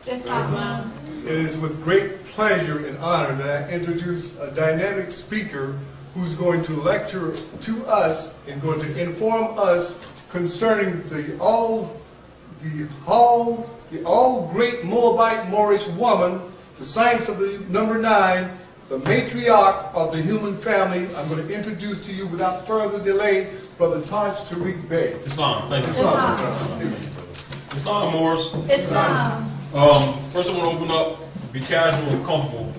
Islam. It is with great pleasure and honor that I introduce a dynamic speaker who's going to lecture to us and going to inform us concerning the all great Moabite Moorish woman, the science of the number 9, the matriarch of the human family. I'm going to introduce to you without further delay Brother Taj Tarik Bey. Islam, thank you. Islam, Moors. Islam. First I want to open up, be casual and comfortable,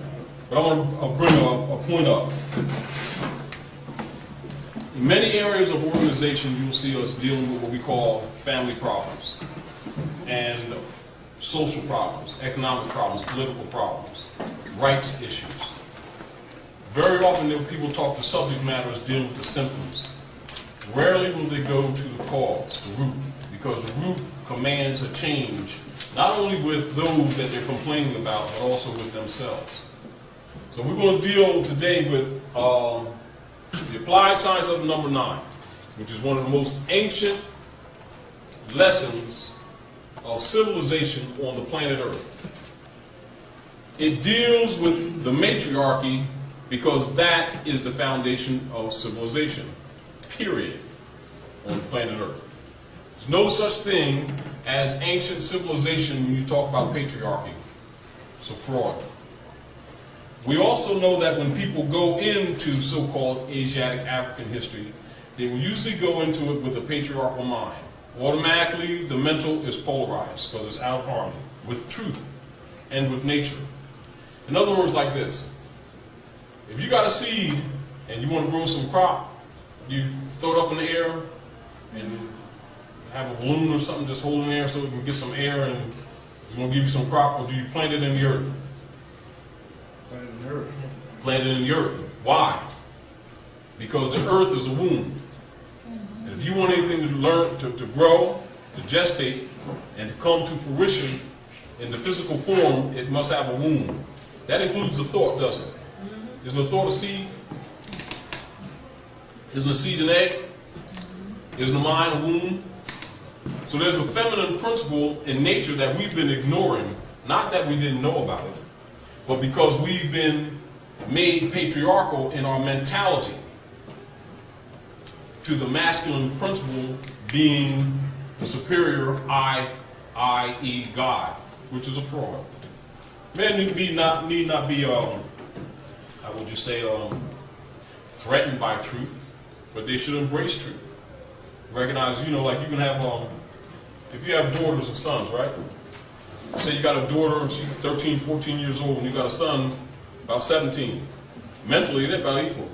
but I want to bring a point up. In many areas of organization, you'll see us dealing with what we call family problems and social problems, economic problems, political problems, rights issues. Very often people talk to subject matters dealing with the symptoms. Rarely will they go to the cause, the root, because the root commands a change, not only with those that they're complaining about, but also with themselves. So we're going to deal today with the applied science of number 9, which is one of the most ancient lessons of civilization on the planet Earth. It deals with the matriarchy because that is the foundation of civilization, period, on the planet Earth. There's no such thing as ancient civilization when you talk about patriarchy. It's a fraud. We also know that when people go into so-called Asiatic African history, they will usually go into it with a patriarchal mind. Automatically, the mental is polarized because it's out of harmony with truth and with nature. In other words, like this. If you got a seed and you want to grow some crop, you throw it up in the air and have a balloon or something just holding in there so it can get some air and it's going to give you some crop, or do you plant it in the earth? Plant it in the earth. Plant it in the earth. Why? Because the earth is a womb. And if you want anything to learn, to grow, to gestate, and to come to fruition in the physical form, it must have a womb. That includes the thought, doesn't it? Isn't the thought a seed? Isn't a seed an egg? Isn't the mind a womb? So there's a feminine principle in nature that we've been ignoring, not that we didn't know about it, but because we've been made patriarchal in our mentality to the masculine principle being the superior I, i.e. God, which is a fraud. Men need not be, how would you say, threatened by truth, but they should embrace truth. Recognize, like you can have, if you have daughters and sons, right? Say you got a daughter, she's 13, 14 years old, and you got a son about 17. Mentally, they're about equal.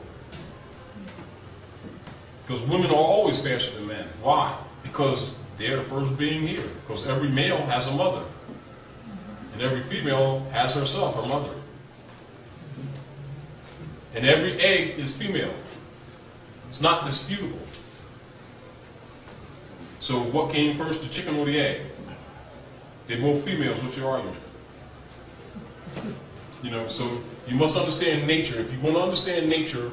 Because women are always faster than men. Why? Because they're the first being here. Because every male has a mother. And every female has herself, her mother. And every egg is female. It's not disputable. So what came first, the chicken or the egg? They're both females. What's your argument? So you must understand nature. If you want to understand nature,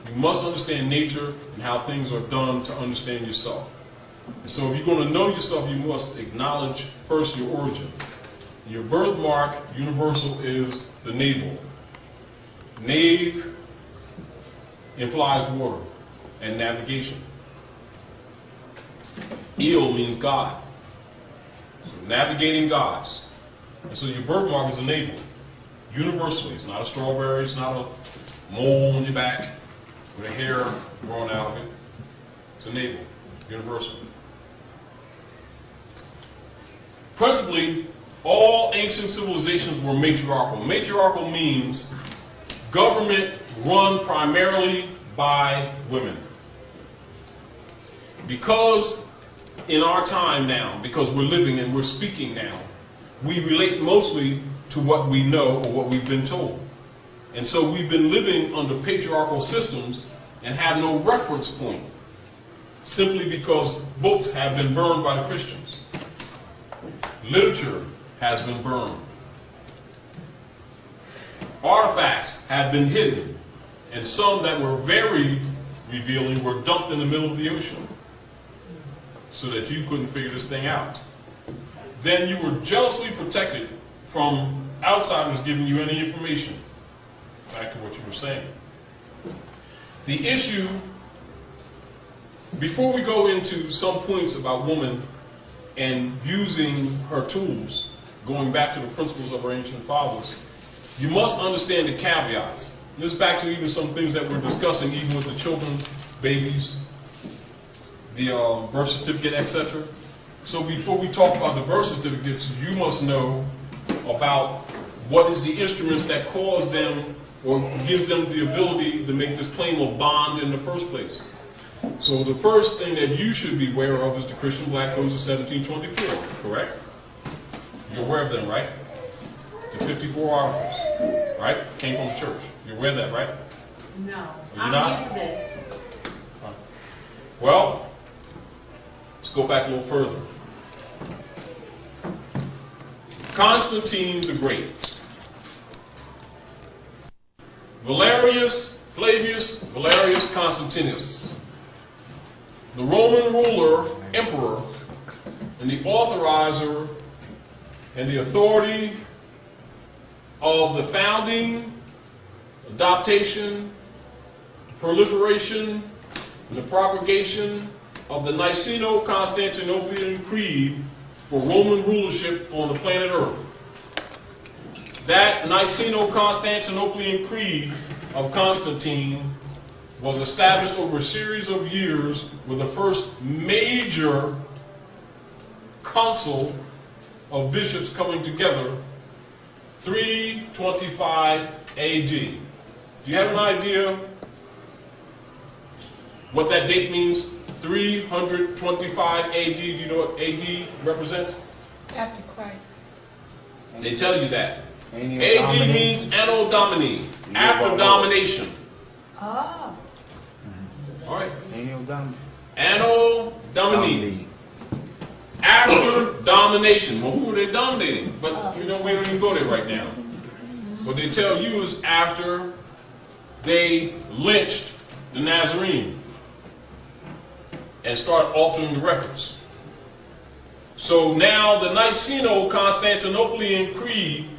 you must understand nature and how things are done to understand yourself. And so if you're going to know yourself, you must acknowledge first your origin. Your birthmark, universal, is the navel. Nave implies water and navigation. Il means God. So navigating gods. And so your birthmark is a navel. Universally. It's not a strawberry, it's not a mole on your back with a hair growing out of it. It's a navel. Universal. Principally, all ancient civilizations were matriarchal. Matriarchal means government run primarily by women. Because in our time now, because we're living and we're speaking now, we relate mostly to what we know or what we've been told. And so we've been living under patriarchal systems and have no reference point, simply because books have been burned by the Christians. Literature has been burned. Artifacts have been hidden, and some that were very revealing were dumped in the middle of the ocean so that you couldn't figure this thing out. Then you were jealously protected from outsiders giving you any information. Back to what you were saying. The issue, before we go into some points about woman and using her tools, going back to the principles of our ancient fathers, you must understand the caveats. This is back to even some things that we're discussing, even with the children, babies, the birth certificate, etc. So before we talk about the birth certificates, you must know about what is the instruments that cause them or gives them the ability to make this claim of bond in the first place. So the first thing that you should be aware of is the Christian Black Codes of 1724, correct? You're aware of them, right? The 54 articles, right? Came from the church. You're aware of that, right? No. You're not? I'm new to this. Well, let's go back a little further. Constantine the Great. Flavius Valerius Constantinus, the Roman ruler, emperor, and the authorizer and the authority of the founding, adoption, proliferation, and the propagation of the Niceno-Constantinopolitan Creed for Roman rulership on the planet Earth. That Niceno-Constantinopolitan Creed of Constantine was established over a series of years with the first major council of bishops coming together, 325 AD. Do you have an idea what that date means? 325 AD. Do you know what AD represents? After Christ. They tell you that. AD means Anno Domini, after domination. Oh. All right. Anno Anno Domini. After domination. Well, who were they dominating? But you know, we don't even go there right now. What they tell you is after they lynched the Nazarene and start altering the records. So now the Niceno-Constantinopolitan Creed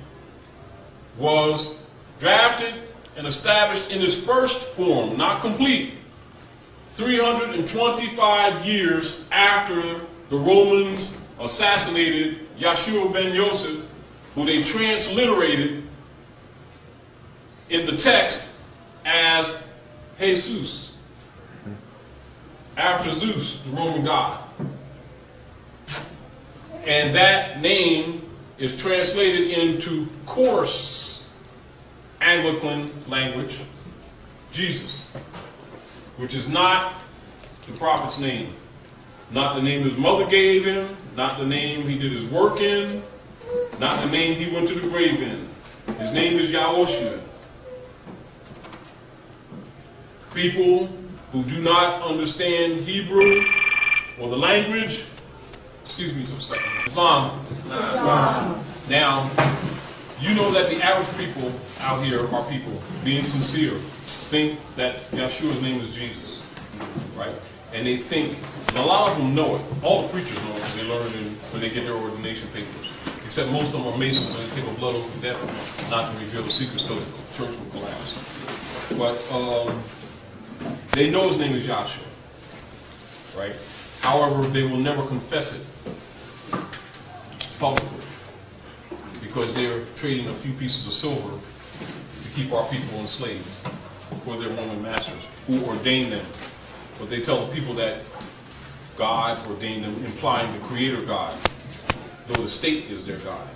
was drafted and established in its first form, not complete, 325 years after the Romans assassinated Yeshua ben Yosef, who they transliterated in the text as Jesus, after Zeus, the Roman god. And that name is translated into coarse Anglican language, Jesus, which is not the prophet's name. Not the name his mother gave him, not the name he did his work in, not the name he went to the grave in. His name is Yahushua. People who do not understand Hebrew or the language, excuse me for a second, Islam. Now, you know that the average people out here are people being sincere, think that Yeshua's name is Jesus, right? And they think, and a lot of them know it. All the preachers know it. They learn it when they get their ordination papers. Except most of them are Masons and they take a blood oath of death not to reveal the secrets because the church will collapse. But they know his name is Yahshua, right? However, they will never confess it publicly because they're trading a few pieces of silver to keep our people enslaved for their Roman masters who ordained them. But they tell the people that God ordained them, implying the Creator God, though the state is their God.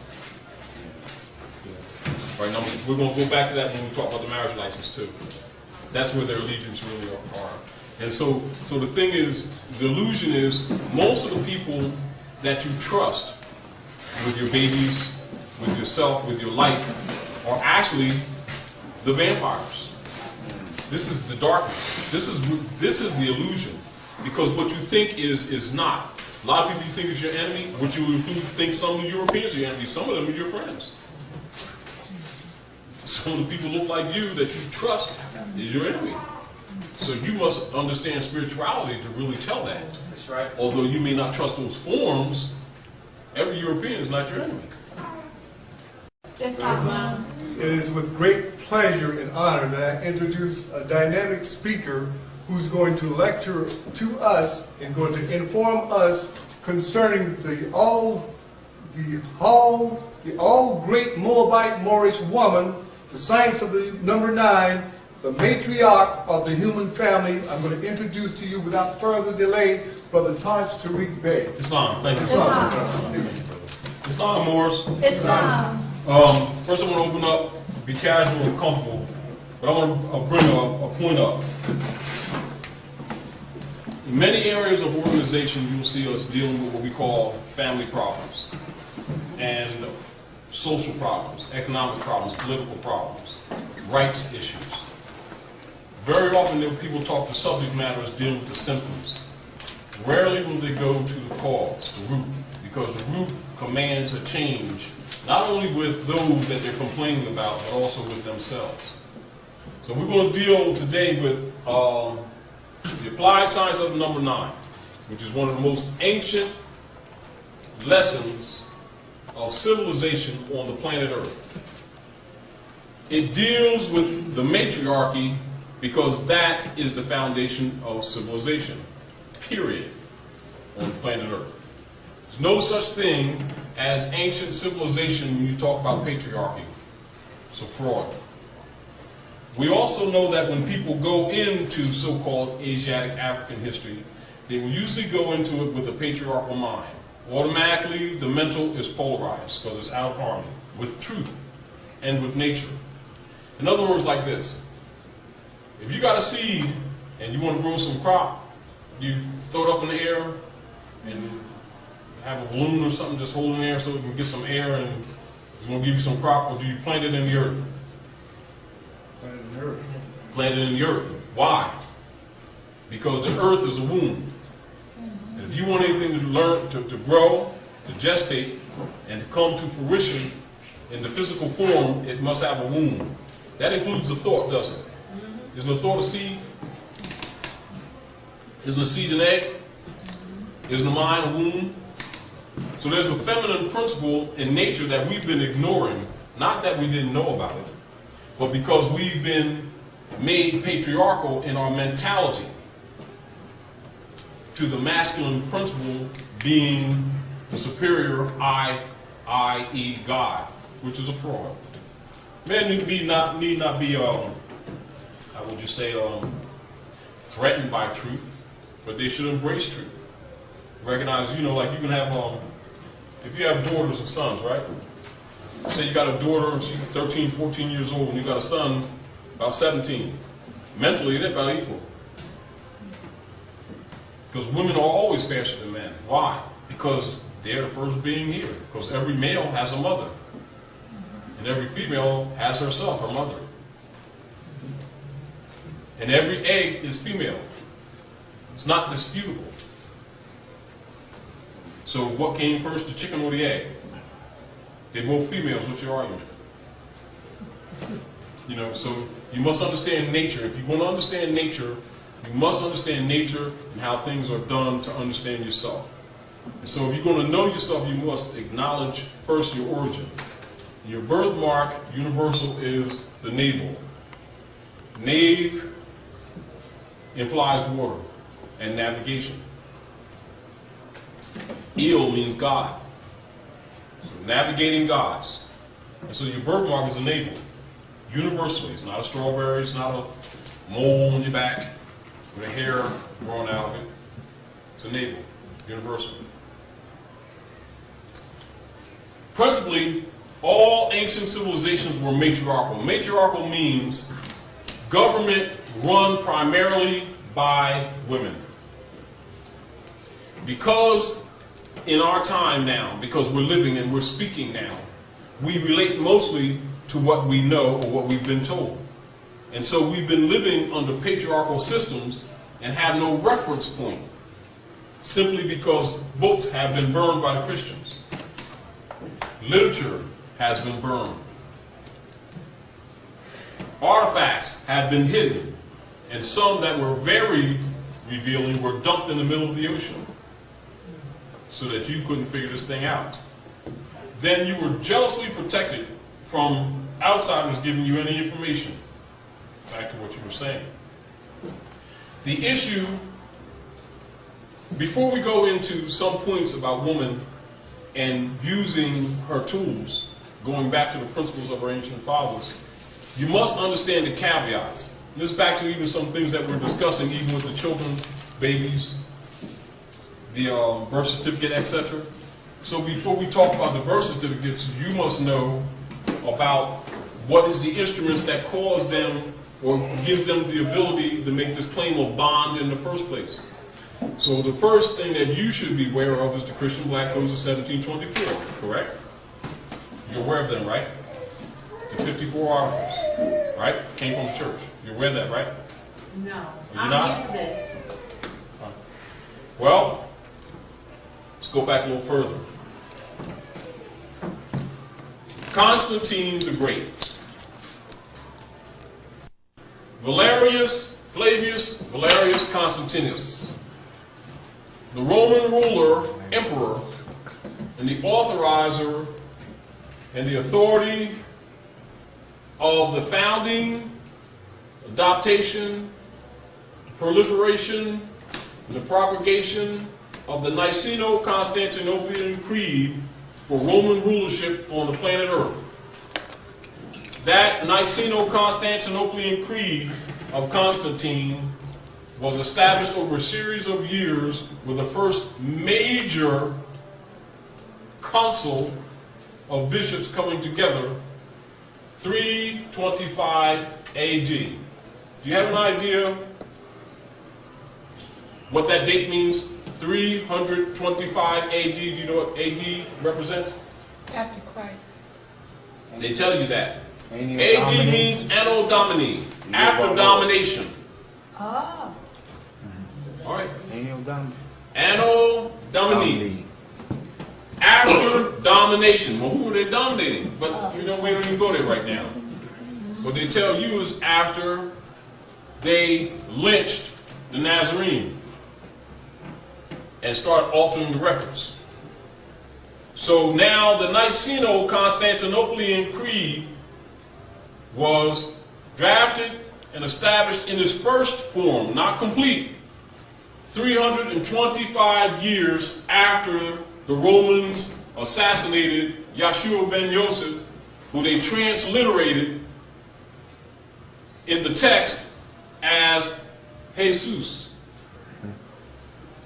Right now, we're going to go back to that when we talk about the marriage license too. That's where their allegiance really are. And so the thing is, the illusion is, most of the people that you trust with your babies, with yourself, with your life, are actually the vampires. This is the darkness. This is the illusion. Because what you think is not. A lot of people you think is your enemy, what you think some of the Europeans are your enemies, some of them are your friends. Some of the people look like you that you trust is your enemy. So you must understand spirituality to really tell that. That's right. Although you may not trust those forms, every European is not your enemy. Islam. It is with great pleasure and honor that I introduce a dynamic speaker who's going to lecture to us and going to inform us concerning the all great Moabite Moorish woman, the science of the number 9, the matriarch of the human family. I'm going to introduce to you without further delay Brother Taj Tarik Bey. Islam, thank you. Islam, Moors. Islam. First I want to open up, be casual and comfortable, but I want to bring a point up. In many areas of organization, you'll see us dealing with what we call family problems and social problems, economic problems, political problems, rights issues. Very often people talk the subject matter as dealing with the symptoms. Rarely will they go to the cause, the root, because the root commands a change, not only with those that they're complaining about, but also with themselves. So we're going to deal today with the applied science of the number 9, which is one of the most ancient lessons of civilization on the planet Earth. It deals with the matriarchy because that is the foundation of civilization, period, on the planet Earth. There's no such thing as ancient civilization when you talk about patriarchy. It's a fraud. We also know that when people go into so-called Asiatic African history, they will usually go into it with a patriarchal mind. Automatically, the mental is polarized because it's out of harmony with truth and with nature. In other words, like this. If you got a seed and you want to grow some crop, you throw it up in the air and have a balloon or something just hold in the air so it can get some air and it's going to give you some crop, or do you plant it in the earth? Plant it in the earth. Plant it in the earth. Why? Because the earth is a womb. And if you want anything to learn, to grow, to gestate, and to come to fruition in the physical form, it must have a womb. That includes the thought, doesn't it? Isn't the thought a seed? Isn't a seed an egg? Isn't the mind a womb? So there's a feminine principle in nature that we've been ignoring, not that we didn't know about it, but because we've been made patriarchal in our mentality to the masculine principle being the superior I, i.e. God, which is a fraud. Men need not be, how would you say, threatened by truth, but they should embrace truth. Recognize, like you can have, if you have daughters and sons, right? Say you got a daughter and she's 13, 14 years old, and you got a son about 17. Mentally, they're about equal. Because women are always faster than men. Why? Because they're the first being here. Because every male has a mother. And every female has herself, her mother. And every egg is female. It's not disputable. So what came first, the chicken or the egg? They're both females. What's your argument? So you must understand nature. If you want to understand nature, you must understand nature and how things are done to understand yourself. And so if you're going to know yourself, you must acknowledge first your origin. Your birthmark, universal, is the navel. Nave implies water and navigation. Eel means God. So navigating gods. And so your birthmark is a navel. Universally. It's not a strawberry, it's not a mole on your back with a hair growing out of it. It's a navel. Universal. Principally, all ancient civilizations were matriarchal. Matriarchal means government run primarily by women. Because in our time now, because we're living and we're speaking now, we relate mostly to what we know or what we've been told. And so we've been living under patriarchal systems and have no reference point, simply because books have been burned by the Christians. Literature has been burned. Artifacts have been hidden, and some that were very revealing were dumped in the middle of the ocean so that you couldn't figure this thing out. Then you were jealously protected from outsiders giving you any information. Back to what you were saying. The issue, before we go into some points about woman and using her tools, going back to the principles of our ancient fathers, you must understand the caveats. This is back to even some things that we're discussing, even with the children, babies, the birth certificate, etc. So before we talk about the birth certificates, you must know about what is the instruments that cause them or gives them the ability to make this claim of bond in the first place. So the first thing that you should be aware of is the Christian Black Codes of 1724, correct? You're aware of them, right? The 54 articles, right? Came from the church. You're aware of that, right? No. You're not? New to this. Well, let's go back a little further. Constantine the Great. Flavius Valerius Constantinus, the Roman ruler, emperor, and the authorizer and the authority of the founding, adoption, proliferation, and the propagation of the Niceno-Constantinopolitan Creed for Roman rulership on the planet Earth. That Niceno-Constantinopolitan Creed of Constantine was established over a series of years with the first major council of bishops coming together, 325 AD. Do you have an idea what that date means? 325 AD. Do you know what AD represents? After Christ. They tell you that. Anno AD Domini. means Anno Domini, after domination. Oh. All right. Anno Domini. Anno Domini, after domination. Well, who were they dominating? But you know, we don't even go there right now. What they tell you is after they lynched the Nazarene and start altering the records. So now the Niceno-Constantinopolitan Creed was drafted and established in its first form, not complete, 325 years after the Romans assassinated Yeshua ben Yosef, who they transliterated in the text as Jesus,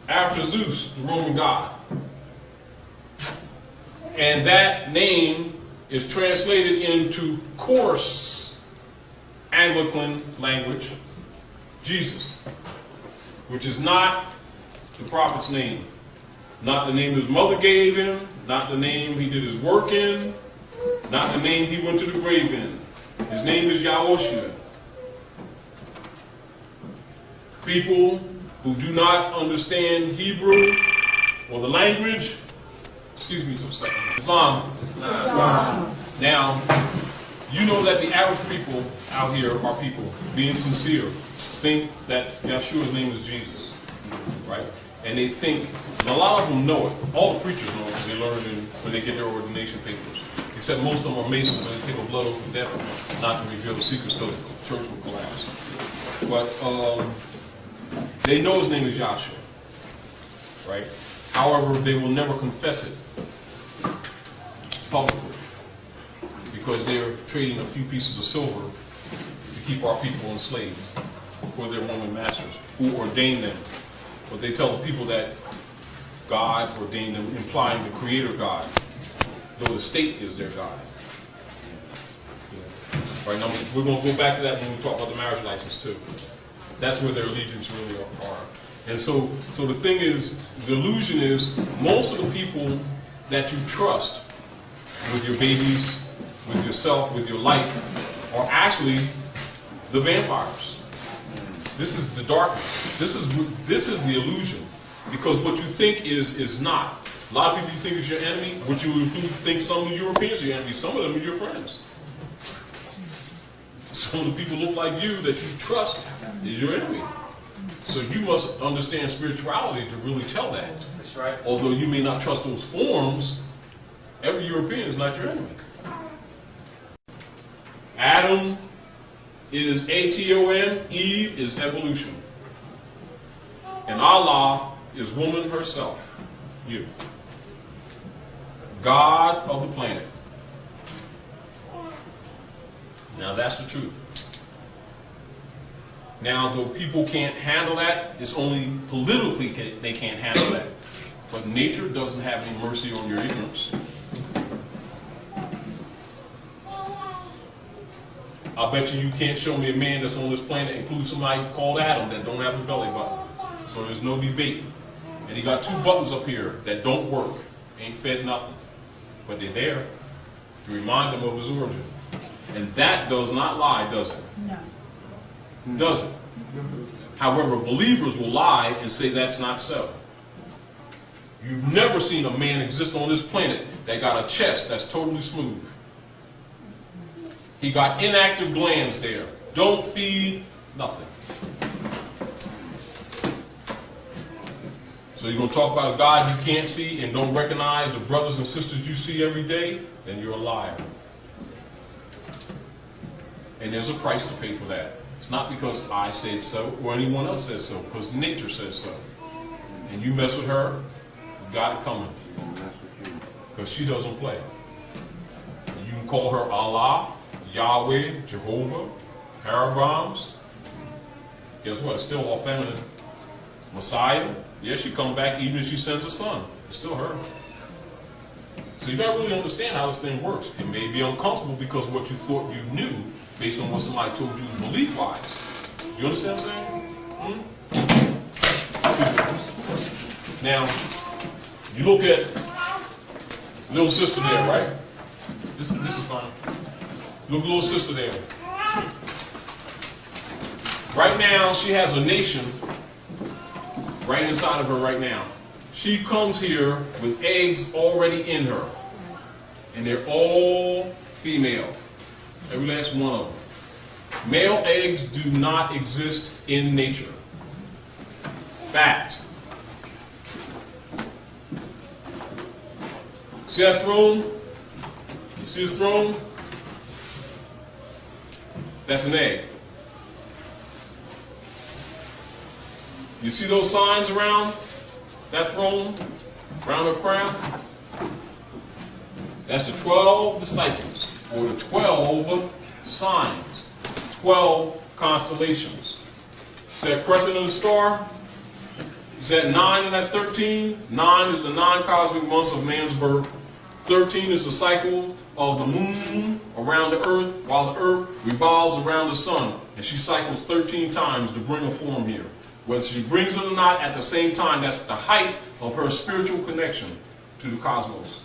after Zeus, the Roman god. And that name is translated into coarse Anglican language, Jesus, which is not the prophet's name, not the name his mother gave him, not the name he did his work in, not the name he went to the grave in. His name is Yahushua. People who do not understand Hebrew or the language, excuse me just a second, Islam. Now, you know that the average people out here are people, being sincere, think that Yeshua's name is Jesus, right? And they think, and a lot of them know it. All the preachers know it. They learn it when they get their ordination papers. Except most of them are Masons, and they take a blood oath of death not to reveal the secrets because the church will collapse. But they know his name is Yahshua, right? However, they will never confess it publicly because they're trading a few pieces of silver to keep our people enslaved for their Roman masters who ordained them. But they tell the people that God ordained them, implying the Creator God, though the state is their God. Right now, we're going to go back to that when we talk about the marriage license too. That's where their allegiance really are. And so the thing is, the illusion is, most of the people that you trust with your babies, with yourself, with your life, are actually the vampires. This is the darkness. This is the illusion. Because what you think is not. A lot of people you think is your enemy, but you think some of the Europeans are your enemy. Some of them are your friends. Some of the people look like you that you trust is your enemy. So you must understand spirituality to really tell that. That's right. Although you may not trust those forms, every European is not your enemy. Adam is Aton, Eve is evolution. And Allah is woman herself, you. God of the planet. Now that's the truth. Now, though people can't handle that, it's only politically they can't handle that. But nature doesn't have any mercy on your ignorance. I bet you can't show me a man that's on this planet, including somebody called Adam, that don't have a belly button. So there's no debate. And he got 2 buttons up here that don't work. Ain't fed nothing. But they're there to remind him of his origin. And that does not lie, does it? No. Doesn't. However, believers will lie and say that's not so. You've never seen a man exist on this planet that got a chest that's totally smooth. He got inactive glands there. Don't feed, nothing. So you're going to talk about a God you can't see and don't recognize the brothers and sisters you see every day? Then you're a liar. And there's a price to pay for that. It's not because I said so or anyone else says so, because nature says so. And you mess with her, you got it coming. Because she doesn't play. And you can call her Allah, Yahweh, Jehovah, Parabrahms. Guess what? It's still all feminine. Messiah. Yes, she comes back even if she sends a son. It's still her. So you gotta really understand how this thing works. It may be uncomfortable because of what you thought you knew based on what somebody told you belief-wise. You understand what I'm saying? Now, you look at little sister there, right? This is fine. Look at little sister there. Right now, she has a nation right inside of her right now. She comes here with eggs already in her. And they're all female. Every last one of them. Male eggs do not exist in nature. Fact. See that throne? You see this throne? That's an egg. You see those signs around that throne? Around her crown? That's the 12 disciples, or the 12 signs, 12 constellations. See that crescent of the star? Is that 9 and that 13? 9 is the 9 cosmic months of man's birth. 13 is the cycle of the moon around the earth, while the earth revolves around the sun. And she cycles 13 times to bring a form here. Whether she brings it or not at the same time, that's the height of her spiritual connection to the cosmos.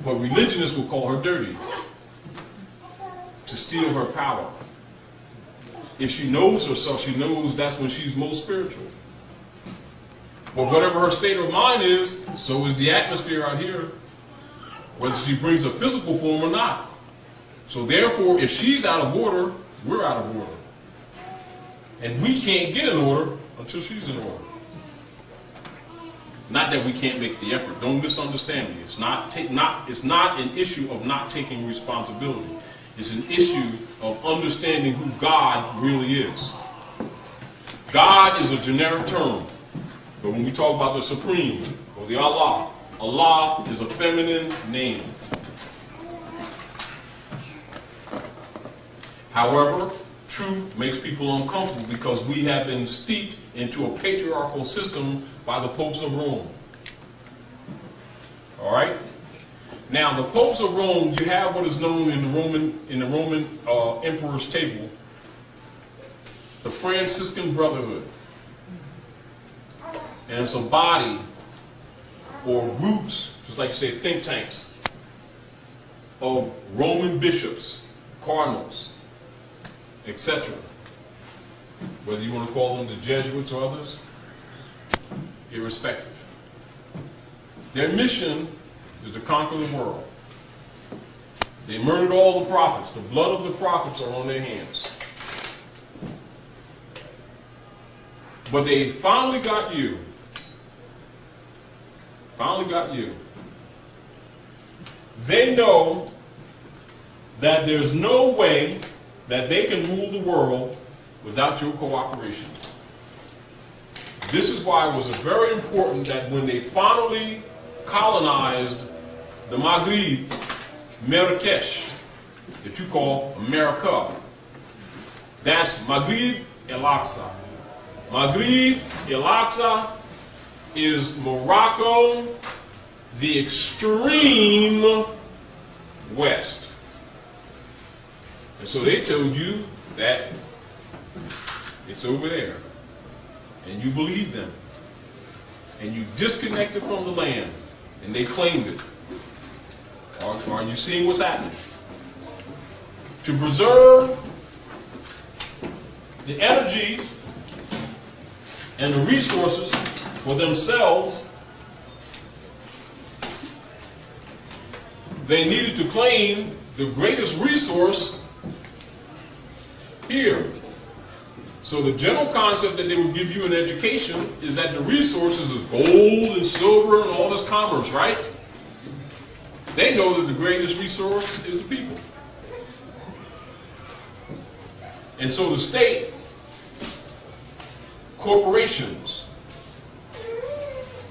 But religionists will call her dirty, to steal her power. If she knows herself, she knows that's when she's most spiritual. But whatever her state of mind is, so is the atmosphere out here, whether she brings a physical form or not. So therefore, if she's out of order, we're out of order. And we can't get in order until she's in order. Not that we can't make the effort. Don't misunderstand me. It's not an issue of not taking responsibility. It's an issue of understanding who God really is. God is a generic term. But when we talk about the Supreme, or the Allah, Allah is a feminine name. However, truth makes people uncomfortable because we have been steeped into a patriarchal system by the popes of Rome. All right? Now, the popes of Rome, you have what is known in the Roman emperor's table, the Franciscan Brotherhood. And it's a body or groups, just like you say think tanks, of Roman bishops, cardinals, etc. Whether you want to call them the Jesuits or others, irrespective. Their mission is to conquer the world. They murdered all the prophets. The blood of the prophets are on their hands. But they finally got you. Finally got you. They know that there's no way that they can rule the world without your cooperation. This is why it was very important that when they finally colonized the Maghreb, Marrakesh, that you call America, that's Maghreb el-Aqsa. Maghreb el-Aqsa is Morocco, the extreme west. And so they told you that it's over there. And you believed them. And you disconnected from the land. And they claimed it. Are you seeing what's happening? To preserve the energies and the resources for themselves, they needed to claim the greatest resource here. So the general concept that they would give you in education is that the resources is gold and silver and all this commerce, right? They know that the greatest resource is the people. And so the state, corporations,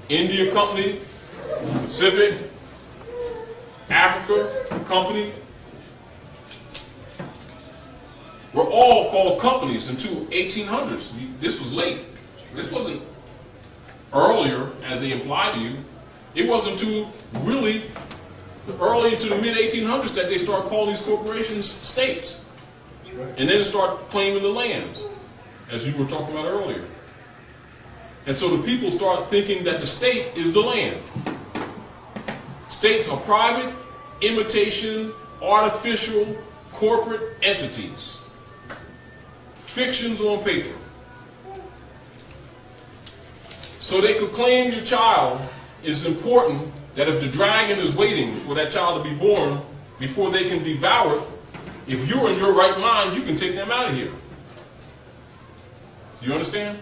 India Company, Pacific, Africa Company, were all called companies until 1800s. This was late. This wasn't earlier, as they imply to you. It wasn't until really early into the mid-1800s that they start calling these corporations states. And then start claiming the lands, as you were talking about earlier. And so the people start thinking that the state is the land. States are private, imitation, artificial, corporate entities. Fictions on paper. So they could claim your child is important, that if the dragon is waiting for that child to be born before they can devour it, if you're in your right mind, you can take them out of here. Do you understand?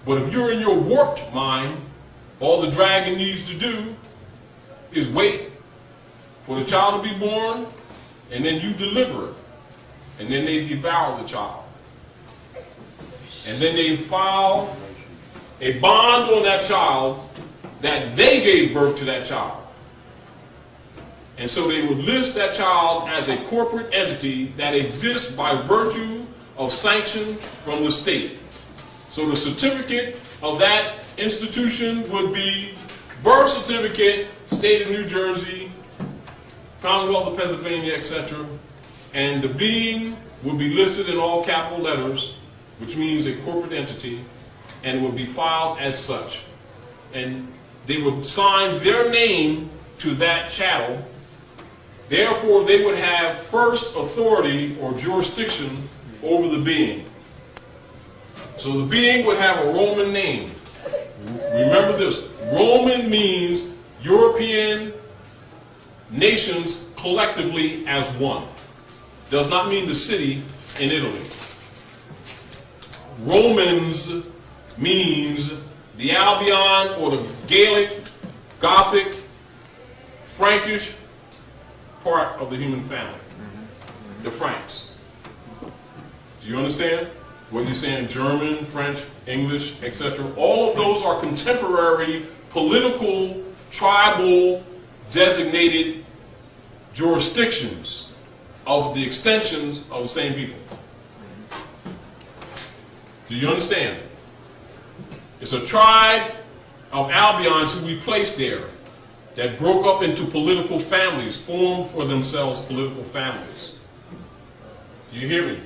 But if you're in your warped mind, all the dragon needs to do is wait for the child to be born, and then you deliver it. And then they devour the child. And then they file a bond on that child that they gave birth to that child. And so they would list that child as a corporate entity that exists by virtue of sanction from the state. So the certificate of that institution would be birth certificate, state of New Jersey, Commonwealth of Pennsylvania, etc. And the being would be listed in all capital letters, which means a corporate entity, and it would be filed as such. And they would sign their name to that chattel. Therefore, they would have first authority or jurisdiction over the being. So the being would have a Roman name. Remember this, Roman means European nations collectively as one. Does not mean the city in Italy. Romans means the Albion or the Gaelic, Gothic, Frankish part of the human family. The Franks. Do you understand? Whether you're saying German, French, English, etc. All of those are contemporary, political, tribal, designated jurisdictions of the extensions of the same people. Do you understand? It's a tribe of Albions who we placed there that broke up into political families, formed for themselves political families. Do you hear me?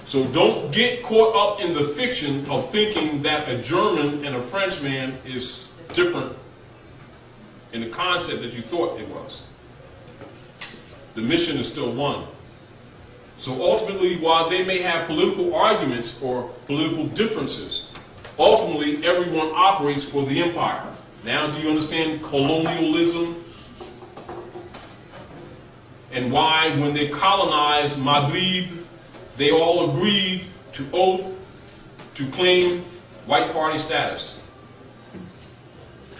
So don't get caught up in the fiction of thinking that a German and a Frenchman is different in the concept that you thought it was. The mission is still one. So ultimately, while they may have political arguments or political differences, ultimately everyone operates for the empire. Now do you understand colonialism? And why when they colonized Maghreb, they all agreed to oath to claim white party status.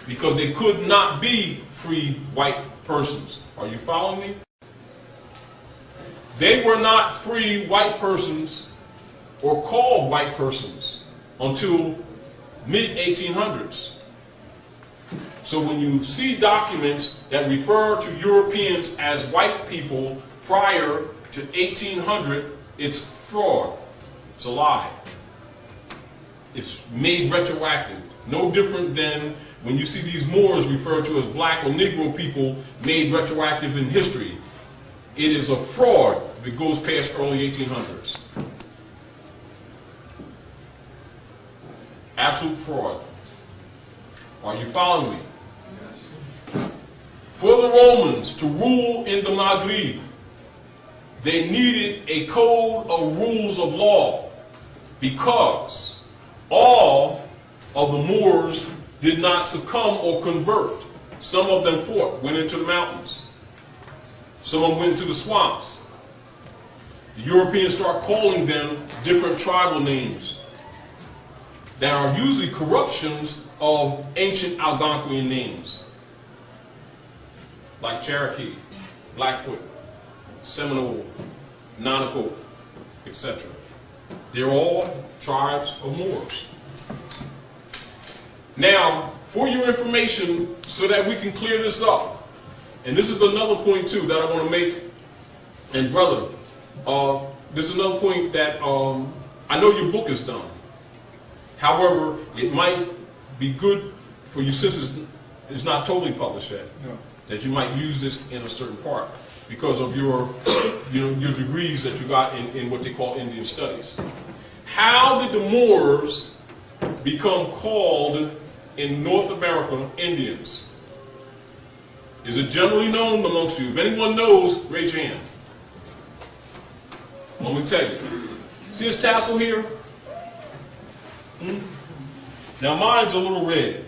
Because they could not be free white persons. Are you following me? they were not free white persons or called white persons until mid-1800s. So when you see documents that refer to Europeans as white people prior to 1800, it's fraud. It's a lie. It's made retroactive. No different than when you see these Moors referred to as black or Negro people made retroactive in history. It is a fraud that goes past early 1800s. Absolute fraud. Are you following me? Yes. For the Romans to rule in the Maghreb, they needed a code of rules of law because all of the Moors did not succumb or convert. Some of them fought, went into the mountains. Some of them went into the swamps. The Europeans start calling them different tribal names that are usually corruptions of ancient Algonquian names, like Cherokee, Blackfoot, Seminole, Nanaco, etc. They're all tribes of Moors. Now, for your information, so that we can clear this up, and this is another point too that I want to make, and brother, this is another point that I know your book is done. However, it might be good for you, since it's not totally published yet, that you might use this in a certain part because of your, your degrees that you got in what they call Indian Studies. How did the Moors become called in North America Indians? Is it generally known amongst you? If anyone knows, raise your hand. Let me tell you. See this tassel here? Now mine's a little red,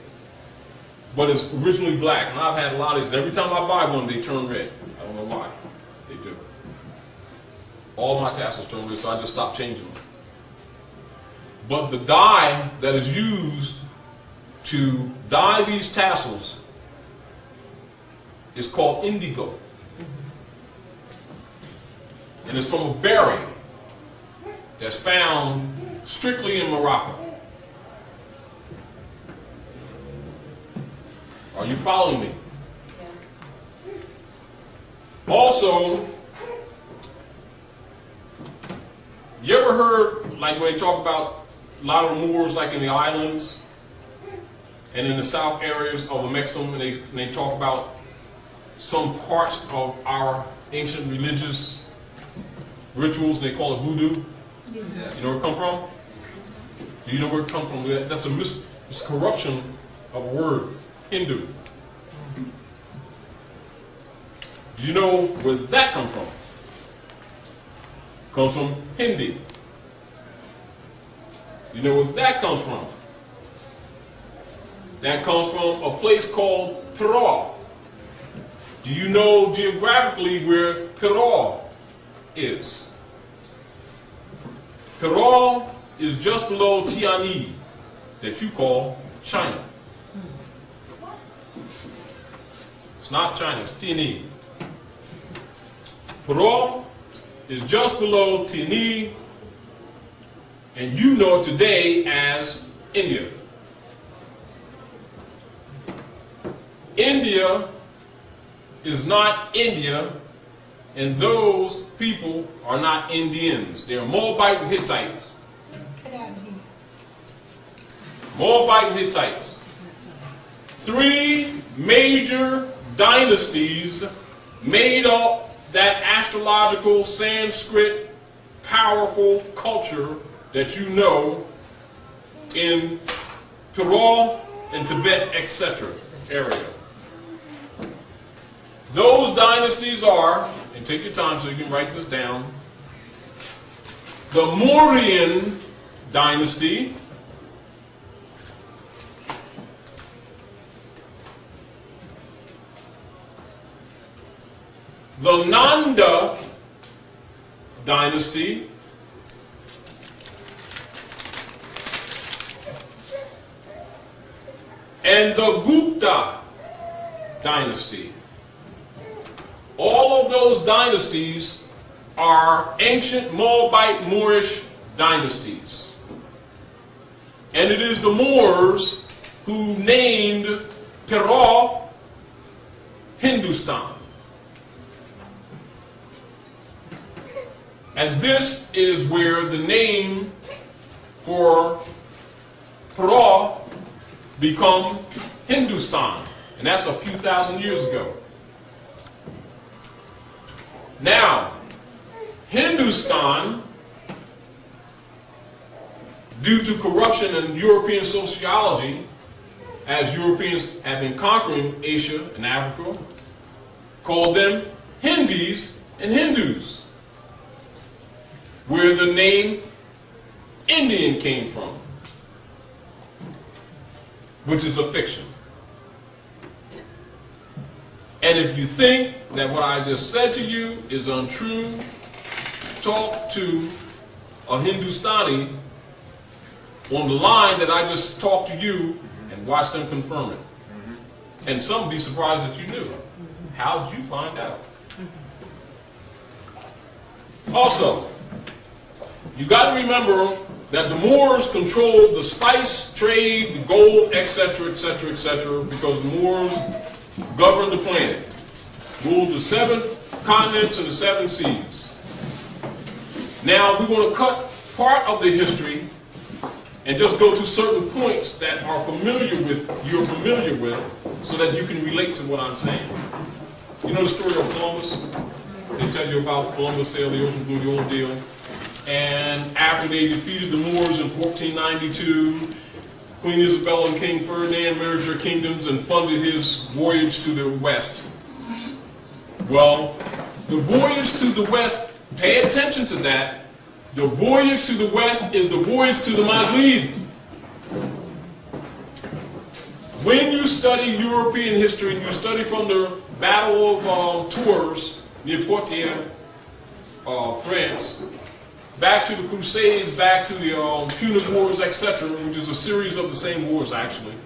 but it's originally black, and I've had a lot of these. And every time I buy one, they turn red. I don't know why. They do. All my tassels turn red, so I just stopped changing them. But the dye that is used to dye these tassels is called indigo. And it's from a berry that's found strictly in Morocco. Are you following me? Also, you ever heard, like when they talk about a lot of Moors, like in the islands and in the south areas of Amexem, and they talk about some parts of our ancient religious rituals, they call it voodoo? Yeah. You know where it come from? Do you know where it come from? That's a miscorruption of a word, Hindu. Do you know where that comes from? It comes from Hindi. You know where that comes from? That comes from a place called Perrault. Do you know geographically where Perrault is? Perrault is just below Tianyi, that you call China. It's not China, it's Tianyi. Perrault is just below Tianyi, and you know it today as India. India is not India, and those people are not Indians. They are Moabite and Hittites. Get out of here. Moabite and Hittites. 3 major dynasties made up that astrological Sanskrit powerful culture that you know in Perrault and Tibet, etc. area. Those dynasties are, and take your time so you can write this down, the Mauryan dynasty, the Nanda dynasty, and the Gupta dynasty. All of those dynasties are ancient Moabite Moorish dynasties. And it is the Moors who named Peru Hindustan. And this is where the name for Peru become Hindustan. And that's a few thousand years ago. Now, Hindustan, due to corruption in European sociology, as Europeans have been conquering Asia and Africa, called them Hindis and Hindus, where the name Indian came from, which is a fiction. And if you think that what I just said to you is untrue, talk to a Hindustani on the line that I just talked to you and watch them confirm it. And some will be surprised that you knew. How did you find out? Also, you got to remember that the Moors controlled the spice trade, the gold, etc., etc., etc., because the Moors governed the planet, ruled the 7 continents and the 7 seas. Now, we're going to cut part of the history and just go to certain points that you're familiar with, so that you can relate to what I'm saying. You know the story of Columbus? They tell you about Columbus sailed the ocean blue, the old deal. And after they defeated the Moors in 1492, Queen Isabella and King Ferdinand merged their kingdoms and funded his voyage to the west. Well, the voyage to the west, pay attention to that, the voyage to the west is the voyage to the Maghreb. When you study European history, you study from the Battle of Tours near Poitiers, France, back to the Crusades, back to the Punic Wars, etc., which is a series of the same wars, actually.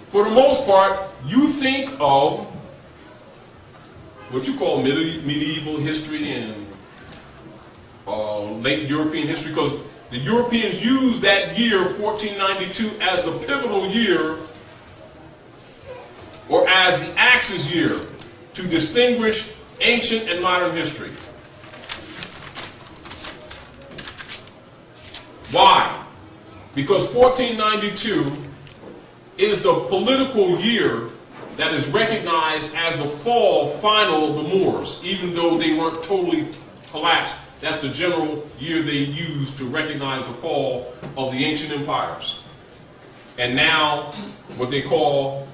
For the most part, you think of what you call medieval history and late European history, because the Europeans used that year, 1492, as the pivotal year, or as the axis year, to distinguish ancient and modern history. Why? Because 1492 is the political year that is recognized as the final of the Moors, even though they weren't totally collapsed. That's the general year they used to recognize the fall of the ancient empires. And now, what they call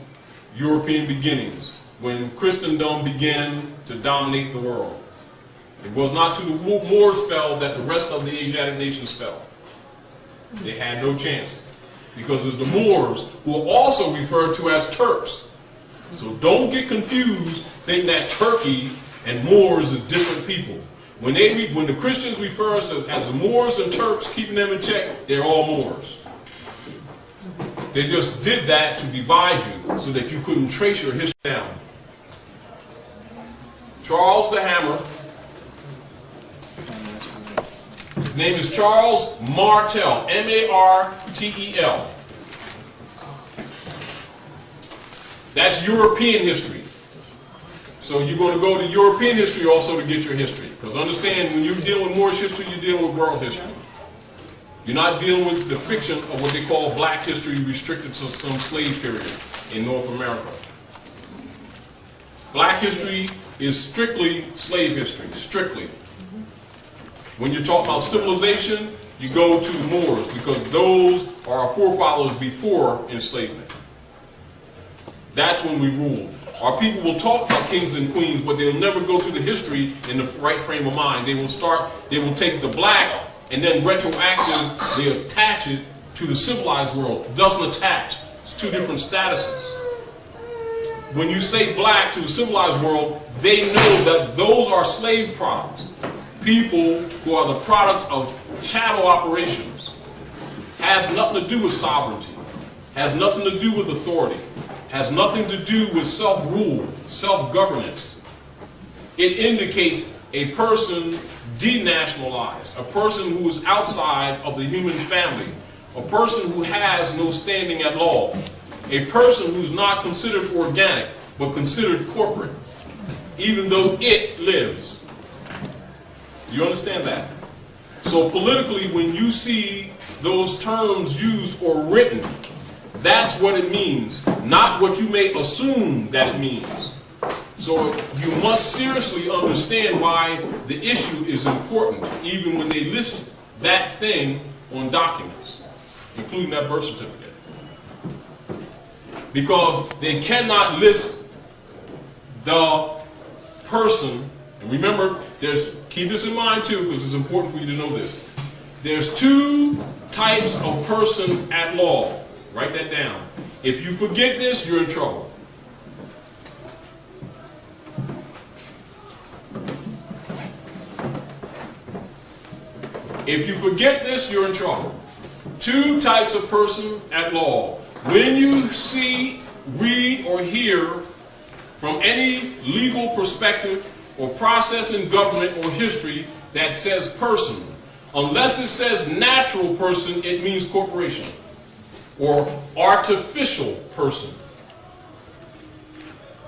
European beginnings, when Christendom began to dominate the world. It was not till the Moors fell that the rest of the Asiatic nations fell. They had no chance, because it's the Moors who are also referred to as Turks. So don't get confused, think that Turkey and Moors is different people. When the Christians refer us to as the Moors and Turks, keeping them in check, they're all Moors. They just did that to divide you so that you couldn't trace your history down. Charles the Hammer, his name is Charles Martel, M-A-R-T-E-L. That's European history. So you're going to go to European history also to get your history. Because understand, when you're dealing with Moorish history, you're dealing with world history. You're not dealing with the fiction of what they call black history restricted to some slave period in North America. Black history is strictly slave history, strictly. When you're talking about civilization, you go to the Moors, because those are our forefathers before enslavement. That's when we ruled. Our people will talk about kings and queens, but they'll never go to the history in the right frame of mind. They will take the black and then retroactive, they attach it to the civilized world. It doesn't attach. It's two different statuses. When you say black to the civilized world, they know that those are slave products. People who are the products of chattel operations. Has nothing to do with sovereignty. Has nothing to do with authority. Has nothing to do with self-rule, self-governance. It indicates a person denationalized, a person who is outside of the human family, a person who has no standing at law, a person who's not considered organic, but considered corporate, even though it lives. You understand that? So politically, when you see those terms used or written, that's what it means, not what you may assume that it means. So you must seriously understand why the issue is important, even when they list that thing on documents, including that birth certificate. Because they cannot list the person, and remember, keep this in mind too, because it's important for you to know this. There's two types of person at law. Write that down. If you forget this, you're in trouble. If you forget this, you're in trouble. Two types of person at law. When you see, read, or hear from any legal perspective or process in government or history that says person, unless it says natural person, it means corporation or artificial person.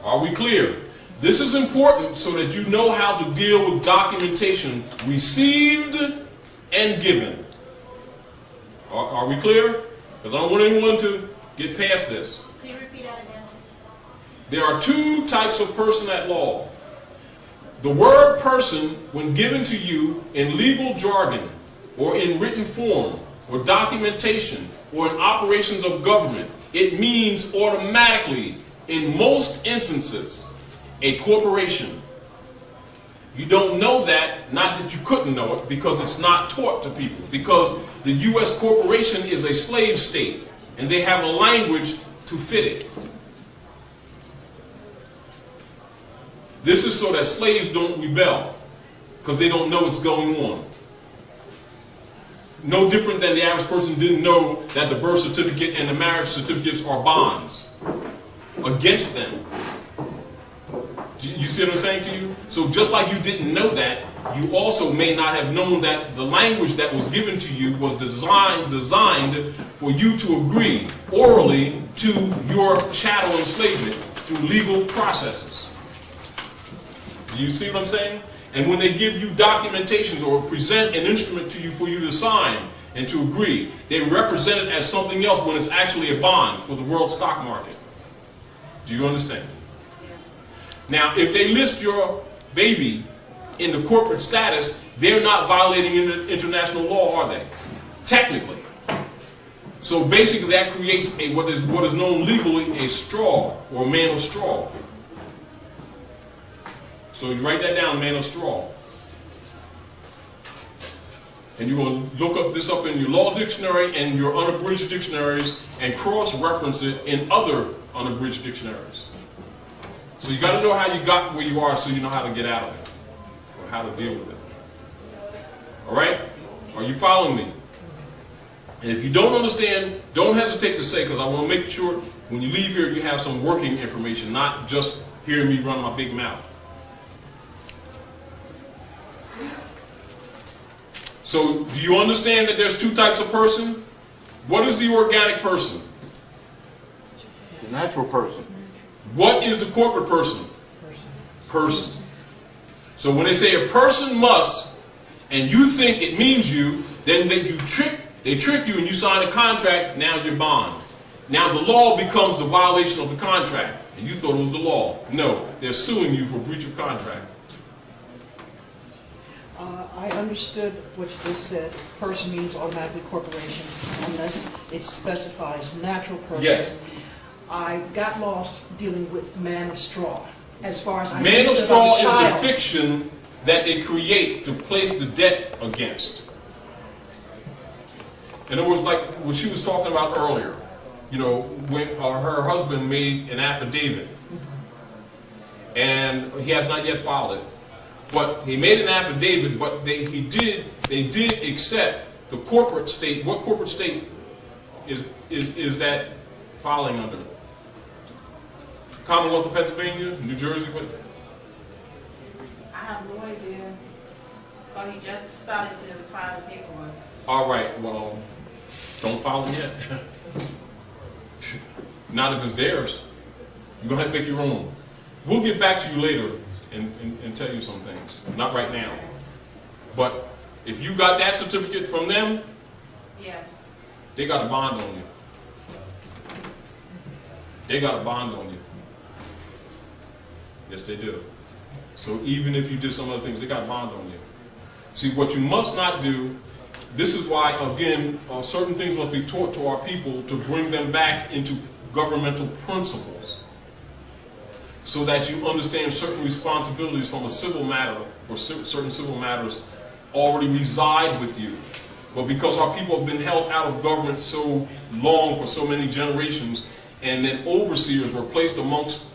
Are we clear? This is important so that you know how to deal with documentation received and given. Are we clear? Because I don't want anyone to get past this. Can you repeat that again? There are two types of person at law. The word person, when given to you in legal jargon or in written form or documentation or in operations of government, it means automatically, in most instances, a corporation. You don't know that, not that you couldn't know it, because it's not taught to people. Because the U.S. corporation is a slave state, and they have a language to fit it. This is so that slaves don't rebel, because they don't know what's going on. No different than the average person didn't know that the birth certificate and the marriage certificates are bonds against them. You see what I'm saying to you? So just like you didn't know that, you also may not have known that the language that was given to you was designed for you to agree orally to your chattel enslavement through legal processes. Do you see what I'm saying? And when they give you documentations or present an instrument to you for you to sign and to agree, they represent it as something else when it's actually a bond for the world stock market. Do you understand? Now, if they list your baby in the corporate status, they're not violating international law, are they? Technically. So basically that creates what is known legally a straw, or a man of straw. So you write that down, man of straw. And you will look this up in your law dictionary and your unabridged dictionaries and cross-reference it in other unabridged dictionaries. So you got to know how you got where you are so you know how to get out of it, or how to deal with it. All right? Are you following me? And if you don't understand, don't hesitate to say, because I want to make sure when you leave here you have some working information, not just hearing me run my big mouth. So do you understand that there's two types of person? What is the organic person? The natural person. What is the corporate person? Person. So when they say a person must, and you think it means you, then they trick you and you sign a contract, now you're bond. Now the law becomes the violation of the contract, and you thought it was the law. No, they're suing you for breach of contract. I understood what you just said. Person means automatically corporation, unless it specifies natural person. Yes. I got lost dealing with man of straw. As far as I Man of understood straw of the is the fiction that they create to place the debt against. In other words, like what she was talking about earlier, you know, when her husband made an affidavit, and he has not yet filed it, but he made an affidavit, but they did accept the corporate state. What corporate state is that filing under? Commonwealth of Pennsylvania, New Jersey, what? have no idea. Because he just started to file the paperwork. All right, well, don't file them yet. Not if it's theirs. You're going to have to make your own. We'll get back to you later and tell you some things. Not right now. But if you got that certificate from them, Yes. they got a bond on you. They got a bond on you. Yes, they do. So even if you did some other things, they got a bond on you. See, what you must not do, this is why, again, certain things must be taught to our people to bring them back into governmental principles so that you understand certain responsibilities from a civil matter, or certain civil matters already reside with you. But because our people have been held out of government so long, for so many generations, and then overseers were placed amongst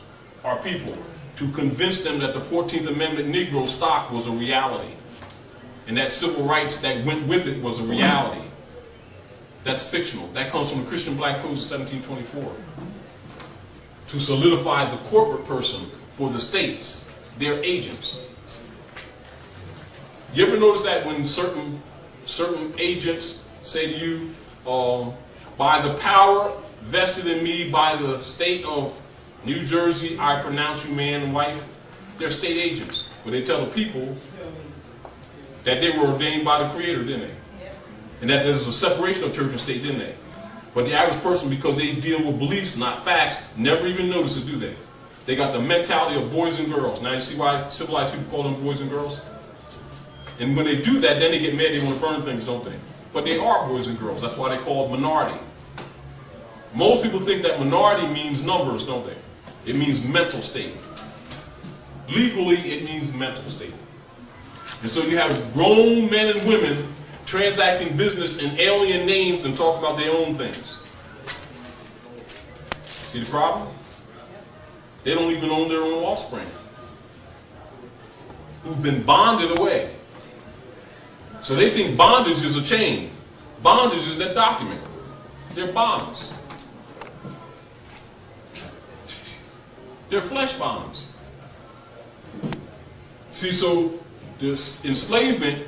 our people to convince them that the 14th Amendment Negro stock was a reality, and that civil rights that went with it was a reality. That's fictional. That comes from the Christian Black Codes of 1724. To solidify the corporate person for the states, their agents. You ever notice that when certain agents say to you, by the power vested in me by the state of New Jersey, I pronounce you man and wife? They're state agents. But they tell the people that they were ordained by the Creator, didn't they? And that there's a separation of church and state, didn't they? But the average person, because they deal with beliefs, not facts, never even notice it, do they? They got the mentality of boys and girls. Now you see why civilized people call them boys and girls? And when they do that, then they get mad, they want to burn things, don't they? But they are boys and girls. That's why they call it minority. Most people think that minority means numbers, don't they? It means mental state. Legally, it means mental state. And so you have grown men and women transacting business in alien names and talking about their own things. See the problem? They don't even own their own offspring, who've been bonded away. So they think bondage is a chain. Bondage is that document. They're bonds. They're flesh bonds. See, so this enslavement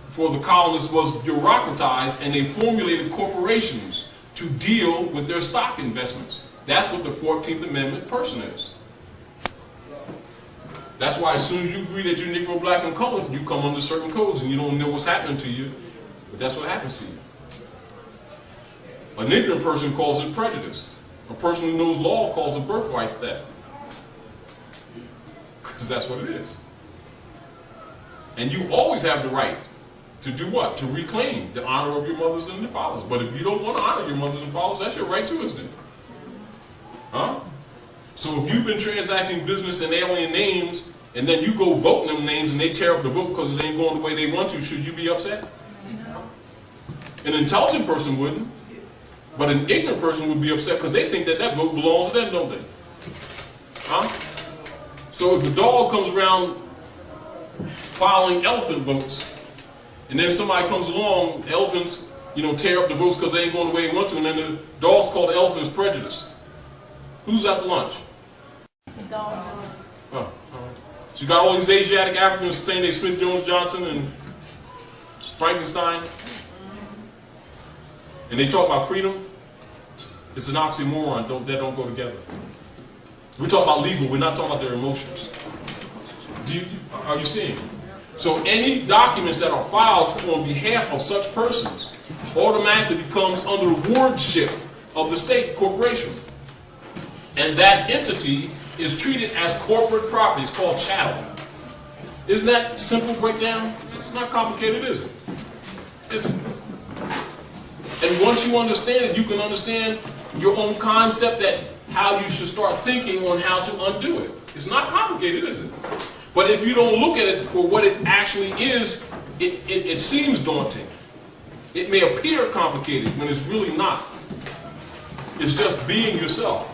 for the colonists was bureaucratized, and they formulated corporations to deal with their stock investments. That's what the 14th Amendment person is. That's why as soon as you agree that you're Negro, Black, and colored, you come under certain codes and you don't know what's happening to you, but that's what happens to you. An ignorant person calls it prejudice. A person who knows law calls it birthright theft. Because that's what it is. And you always have the right to do what? To reclaim the honor of your mothers and your fathers. But if you don't want to honor your mothers and fathers, that's your right too, isn't it? Huh? So if you've been transacting business in alien names, and then you go vote in them names and they tear up the vote because it ain't going the way they want to, should you be upset? No. An intelligent person wouldn't, but an ignorant person would be upset because they think that that vote belongs to them, don't they? Huh? So if a dog comes around filing elephant votes, and then somebody comes along, elephants, tear up the votes because they ain't going the way they want to, and then the dogs call the elephants prejudice. Who's at the lunch? The dog. Oh, all right. So you got all these Asiatic Africans saying they Smith, Jones, Johnson, and Frankenstein, and they talk about freedom. It's an oxymoron. That don't go together. We talk about legal. We're not talking about their emotions. Are you seeing? So any documents that are filed on behalf of such persons automatically becomes under the wardship of the state corporation. And that entity is treated as corporate property. It's called chattel. Isn't that simple breakdown? It's not complicated, is it? Is it? And once you understand it, you can understand your own concept that how you should start thinking on how to undo it. It's not complicated, is it? But if you don't look at it for what it actually is, it seems daunting. It may appear complicated when it's really not. It's just being yourself.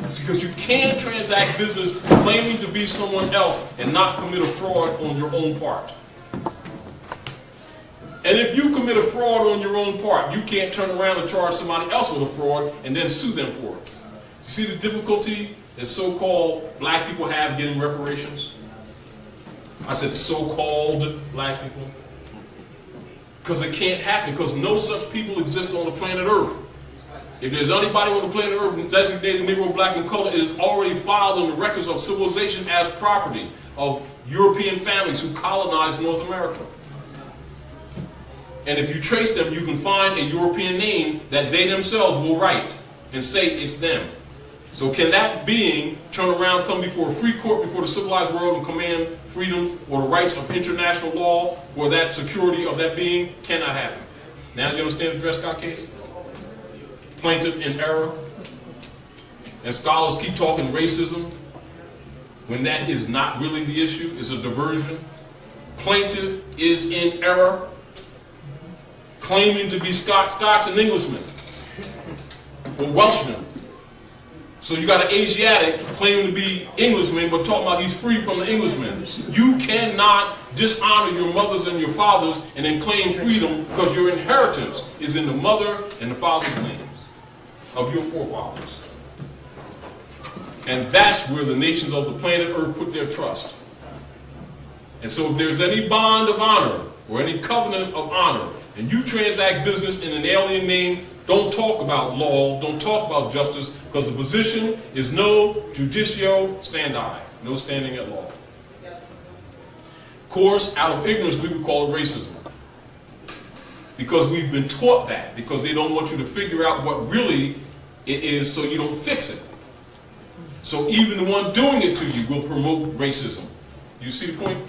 It's because you can't transact business claiming to be someone else and not commit a fraud on your own part. And if you commit a fraud on your own part, you can't turn around and charge somebody else with a fraud and then sue them for it. You see the difficulty that so-called black people have getting reparations? I said so-called black people. Because it can't happen, because no such people exist on the planet Earth. If there's anybody on the planet Earth designated Negro, black, and colored, it is already filed in the records of civilization as property of European families who colonized North America. And if you trace them, you can find a European name that they themselves will write and say it's them. So can that being turn around, come before a free court, before the civilized world, and command freedoms or the rights of international law for that security of that being? Cannot happen. Now you understand the Dred Scott case? Plaintiff in error. And scholars keep talking racism when that is not really the issue. It's a diversion. Plaintiff is in error, claiming to be Scotch and Englishman or Welshman. So you got an Asiatic claiming to be Englishman, but talking about he's free from the Englishmen. You cannot dishonor your mothers and your fathers and then claim freedom, because your inheritance is in the mother and the father's names of your forefathers. And that's where the nations of the planet Earth put their trust. And so if there's any bond of honor or any covenant of honor, and you transact business in an alien name, don't talk about law, don't talk about justice, because the position is no judicio standi, no standing at law. Of course, out of ignorance, we would call it racism. Because we've been taught that, because they don't want you to figure out what really it is so you don't fix it. So even the one doing it to you will promote racism. You see the point?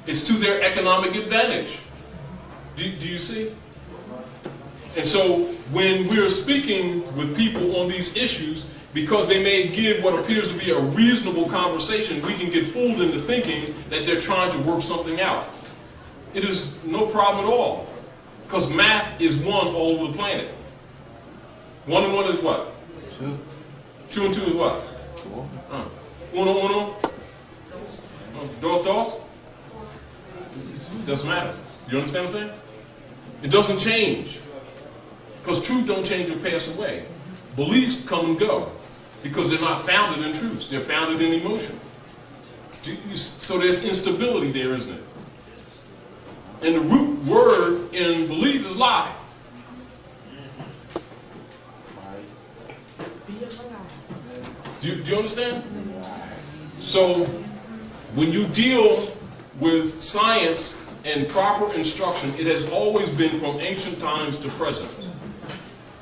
It's to their economic advantage. Do you see? And so when we're speaking with people on these issues, because they may give what appears to be a reasonable conversation, we can get fooled into thinking that they're trying to work something out. It is no problem at all, because math is one all over the planet. 1 and 1 is what? 2. 2 and 2 is what? 4. Uno. Dos. It doesn't matter. You understand what I'm saying? It doesn't change. Because truth don't change or pass away. Beliefs come and go. Because they're not founded in truths. They're founded in emotion. So there's instability there, isn't it? And the root word in belief is lie. Do you understand? So when you deal with science and proper instruction, it has always been from ancient times to present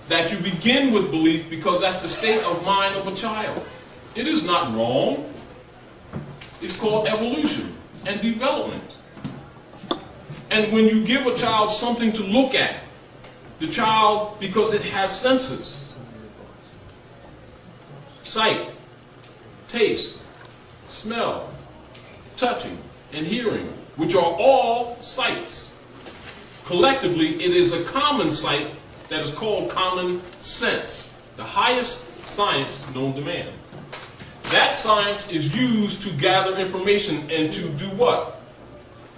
that you begin with belief, because that's the state of mind of a child. It is not wrong. It's called evolution and development. And when you give a child something to look at, the child, because it has senses, sight, taste, smell, touching, and hearing, which are all sights. Collectively, it is a common sight that is called common sense, the highest science known to man. That science is used to gather information and to do what?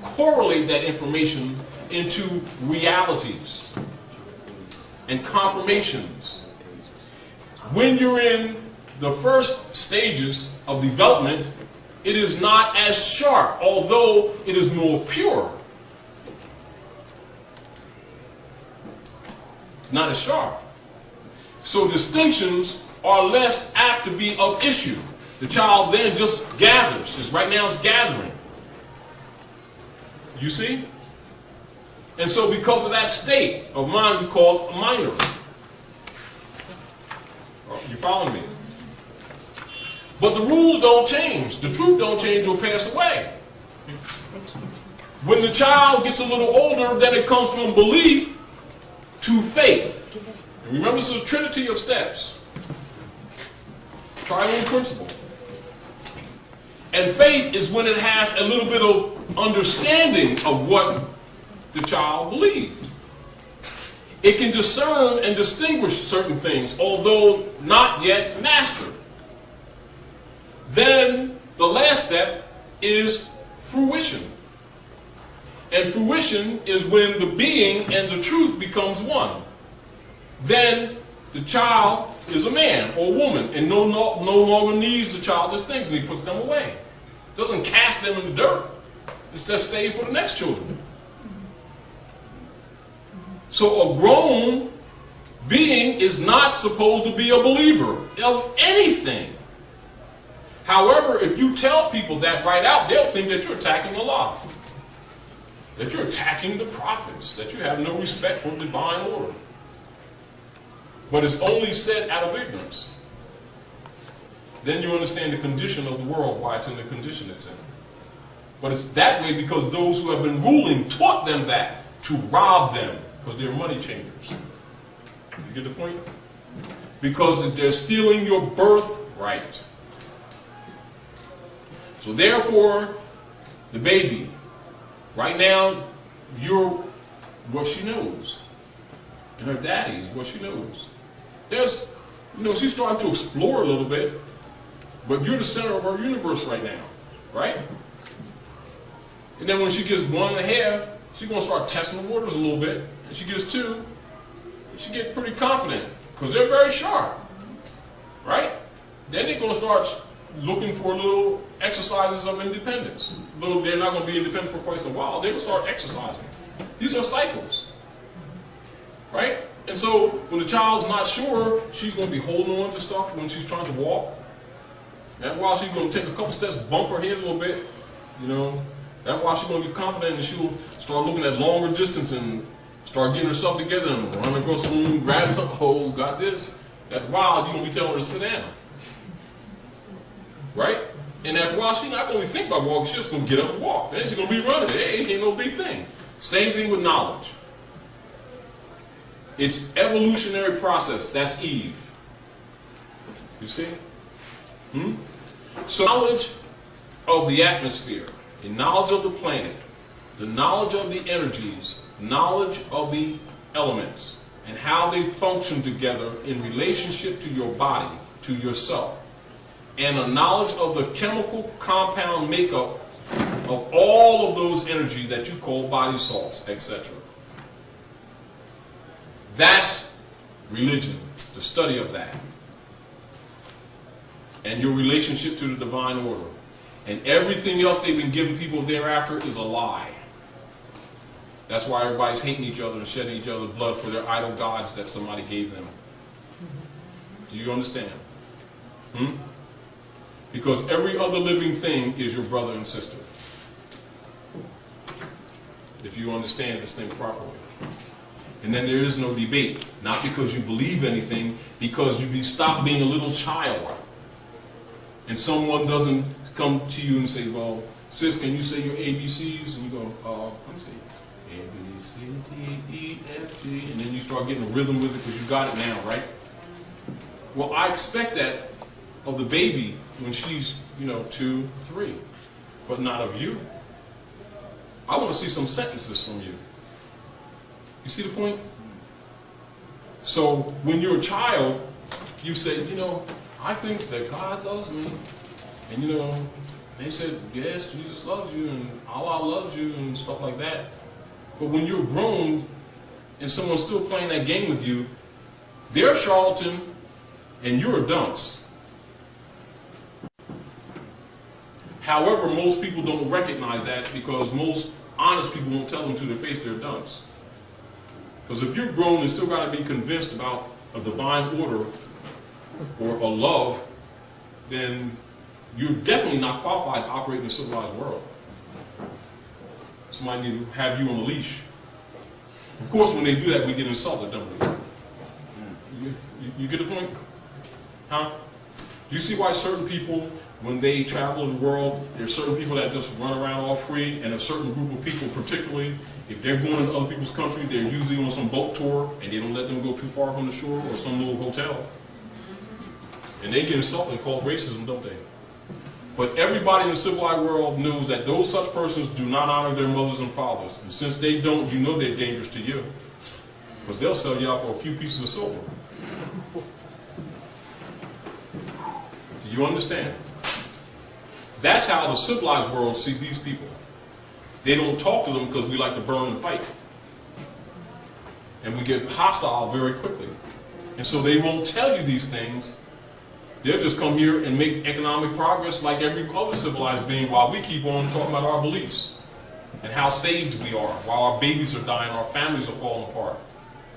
Correlate that information into realities and confirmations. When you're in the first stages of development, it is not as sharp, although it is more pure. Not as sharp. So distinctions are less apt to be of issue. The child then just gathers. Right now it's gathering. You see? And so because of that state of mind, we call it a minor. You following me? But the rules don't change. The truth don't change or pass away. When the child gets a little older, then it comes from belief to faith. And remember, this is a trinity of steps. Triune principle. And faith is when it has a little bit of understanding of what the child believed. It can discern and distinguish certain things, although not yet mastered. Then the last step is fruition. And fruition is when the being and the truth becomes one. Then the child is a man or a woman and no longer needs the childish things, and he puts them away. Doesn't cast them in the dirt. It's just saved for the next children. So a grown being is not supposed to be a believer of anything. However, if you tell people that right out, they'll think that you're attacking Allah, that you're attacking the prophets, that you have no respect for divine order. But it's only said out of ignorance. Then you understand the condition of the world, why it's in the condition it's in. But it's that way because those who have been ruling taught them that, to rob them, because they're money changers. You get the point? Because they're stealing your birthright. So therefore, the baby, right now, you're what she knows. And her daddy is what she knows. There's, she's starting to explore a little bit, but you're the center of her universe right now, right? And then when she gets 1.5, she's going to start testing the waters a little bit. And she gets 2, she gets pretty confident, because they're very sharp, right? Then they're going to start looking for little exercises of independence. Though they're not going to be independent for quite a while, they're going to start exercising. These are cycles, right? And so when the child's not sure, she's going to be holding on to stuff when she's trying to walk. And while she's going to take a couple steps, bump her head a little bit, That's why she's going to be confident, and she'll start looking at longer distance and start getting herself together and run across the room, grab something, oh, got this. After a while, you're going to be telling her to sit down. Right? And after a while, she's not going to be thinking about walking, she's just going to get up and walk. Then she's going to be running. Hey, it ain't no big thing. Same thing with knowledge. It's evolutionary process. That's Eve. You see? So knowledge of the atmosphere, the knowledge of the planet, the knowledge of the energies, knowledge of the elements, and how they function together in relationship to your body, to yourself, and a knowledge of the chemical compound makeup of all of those energy that you call body salts, etc. That's religion, the study of that. And your relationship to the divine order. And everything else they've been giving people thereafter is a lie. That's why everybody's hating each other and shedding each other's blood for their idol gods that somebody gave them. Do you understand? Because every other living thing is your brother and sister. If you understand this thing properly. And then there is no debate. Not because you believe anything, because you stop being a little child. And someone doesn't come to you and say, well, sis, can you say your ABCs? And you go, let me see. A, B, C, D, E, F, G. And then you start getting a rhythm with it because you got it now, right? Well, I expect that of the baby when she's, 2, 3. But not of you. I want to see some sentences from you. You see the point? So when you're a child, you say, I think that God loves me. And they said, yes, Jesus loves you and Allah loves you and stuff like that. But when you're grown and someone's still playing that game with you, they're a charlatan and you're a dunce. However, most people don't recognize that because most honest people won't tell them to their face they're a dunce. Because if you're grown and still got to be convinced about a divine order or a love, then you're definitely not qualified to operate in a civilized world. Somebody need to have you on a leash. Of course, when they do that, we get insulted, don't we? You get the point? Huh? Do you see why certain people, when they travel the world, there's certain people that just run around all free, and a certain group of people, particularly, if they're going to other people's country, they're usually on some boat tour, and they don't let them go too far from the shore or some little hotel. And they get insulted and called racism, don't they? But everybody in the civilized world knows that those such persons do not honor their mothers and fathers. And since they don't, you know they're dangerous to you. Because they'll sell you out for a few pieces of silver. Do you understand? That's how the civilized world see these people. They don't talk to them because we like to burn and fight. And we get hostile very quickly. And so they won't tell you these things. They'll just come here and make economic progress like every other civilized being while we keep on talking about our beliefs and how saved we are, while our babies are dying, our families are falling apart.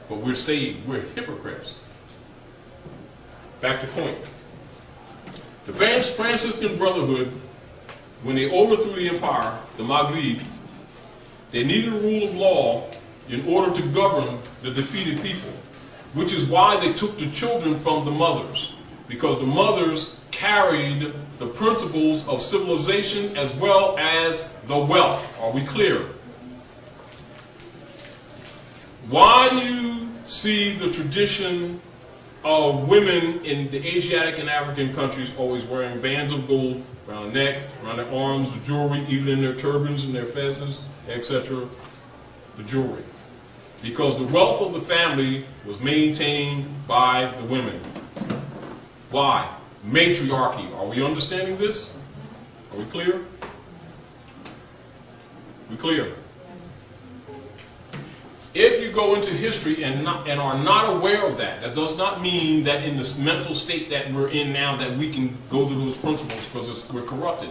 But we're saved. We're hypocrites. Back to point. The Franciscan Brotherhood, when they overthrew the empire, the Maghrib, they needed a rule of law in order to govern the defeated people, which is why they took the children from the mothers, because the mothers carried the principles of civilization as well as the wealth. Are we clear? Why do you see the tradition of women in the Asiatic and African countries always wearing bands of gold around their neck, around their arms, the jewelry, even in their turbans and their fezes, etc., the jewelry? Because the wealth of the family was maintained by the women. Why? Matriarchy. Are we understanding this? Are we clear? We clear? If you go into history and are not aware of that, that does not mean that in this mental state that we're in now that we can go to those principles because we're corrupted.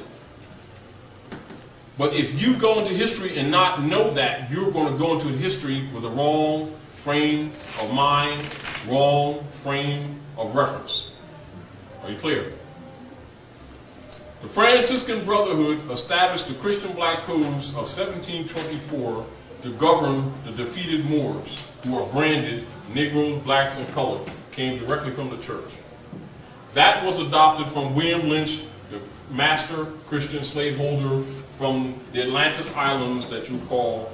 But if you go into history and not know that, you're going to go into history with a wrong frame of mind, wrong frame of reference. Are you clear? The Franciscan Brotherhood established the Christian Black Codes of 1724 to govern the defeated Moors, who are branded Negroes, blacks, and colored, came directly from the church. That was adopted from William Lynch, the master Christian slaveholder from the Atlantis Islands that you call